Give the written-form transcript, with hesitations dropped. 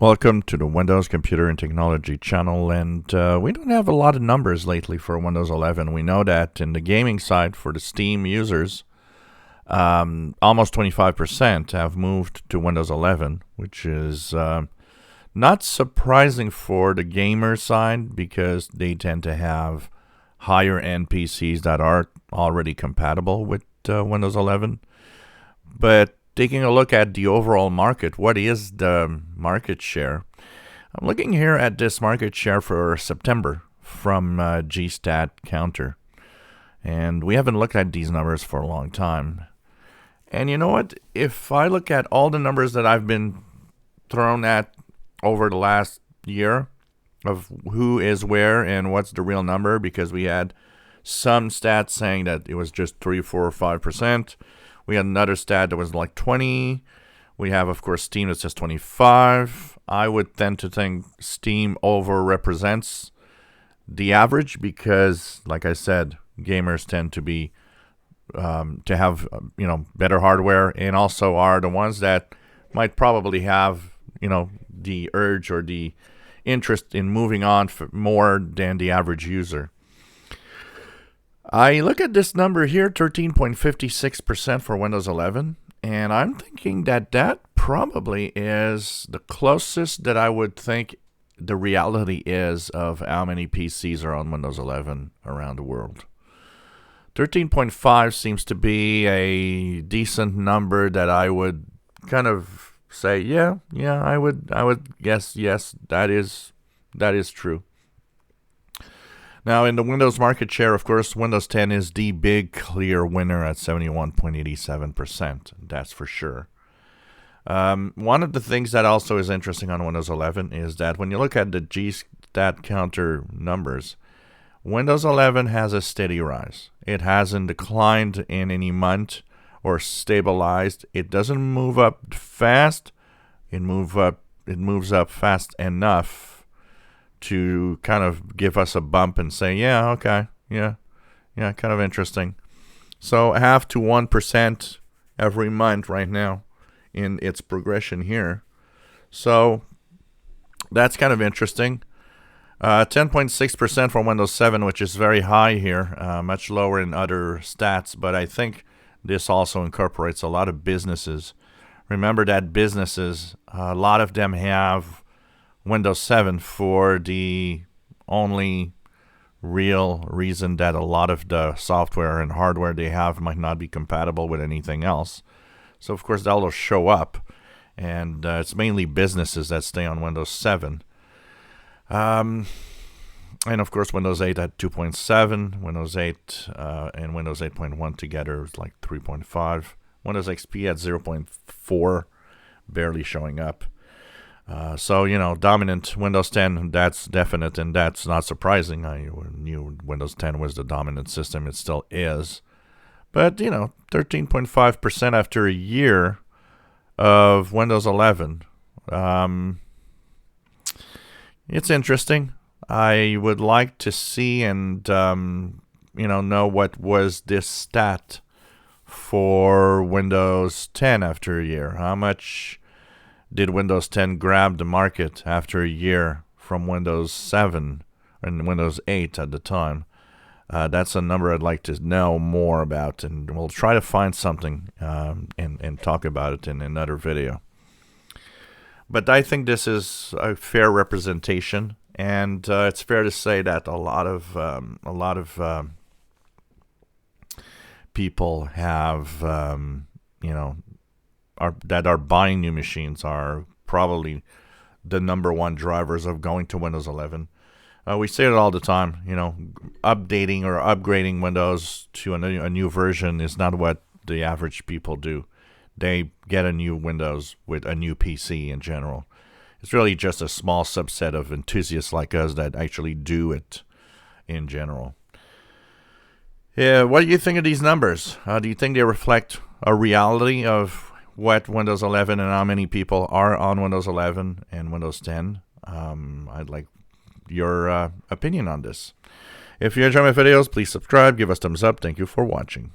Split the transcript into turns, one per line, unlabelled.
Welcome to the Windows Computer and Technology channel, and we don't have a lot of numbers lately for Windows 11. We know that in the gaming side for the Steam users, almost 25% have moved to Windows 11, which is not surprising for the gamer side because they tend to have higher end PCs that are already compatible with Windows 11. But taking a look at the overall market, what is the market share? I'm looking here at this market share for September from Gstat Counter. And we haven't looked at these numbers for a long time. And you know what? If I look at all the numbers that I've been thrown at over the last year of who is where and what's the real number, because we had some stats saying that it was just 3, 4, or 5%. We had another stat that was like 20. We have, of course, Steam that says 25. I would tend to think Steam over-represents the average because, like I said, gamers tend to be to have better hardware, and also are the ones that might probably have the urge or the interest in moving on for more than the average user. I look at this number here, 13.56% for Windows 11, and I'm thinking that that probably is the closest that I would think the reality is of how many PCs are on Windows 11 around the world. 13.5 seems to be a decent number that I would kind of say, yeah, I would guess yes, that is true. Now, in the Windows market share, of course, Windows 10 is the big clear winner at 71.87%. That's for sure. One of the things that also is interesting on Windows 11 is that when you look at the Gstat Counter numbers, Windows 11 has a steady rise. It hasn't declined in any month or stabilized. It doesn't move up fast. It moves up fast enough to kind of give us a bump and say, yeah, okay, yeah, kind of interesting. So 0.5 to 1% every month right now in its progression here. So that's kind of interesting. 10.6% for Windows 7, which is very high here, much lower in other stats, but I think this also incorporates a lot of businesses. Remember that businesses, a lot of them have Windows 7 for the only real reason that a lot of the software and hardware they have might not be compatible with anything else. So, of course, that'll show up, and it's mainly businesses that stay on Windows 7. And, of course, Windows 8 at 2.7, Windows 8 and Windows 8.1 together is like 3.5. Windows XP at 0.4, barely showing up. So, dominant Windows 10, that's definite, and that's not surprising. I knew Windows 10 was the dominant system. It still is. But, 13.5% after a year of Windows 11. It's interesting. I would like to see and, know what was this stat for Windows 10 after a year. How much did Windows 10 grab the market after a year from Windows 7 and Windows 8 at the time? That's a number I'd like to know more about, and we'll try to find something and talk about it in another video. But I think this is a fair representation, and it's fair to say that a lot of people have are buying new machines are probably the number one drivers of going to Windows 11. We say it all the time, updating or upgrading Windows to a new version is not what the average people do. They get a new Windows with a new PC in general. It's really just a small subset of enthusiasts like us that actually do it in general. Yeah, what do you think of these numbers? Do you think they reflect a reality of what Windows 11 and how many people are on Windows 11 and Windows 10? I'd like your opinion on this. If you enjoy my videos, please subscribe, give us thumbs up. Thank you for watching.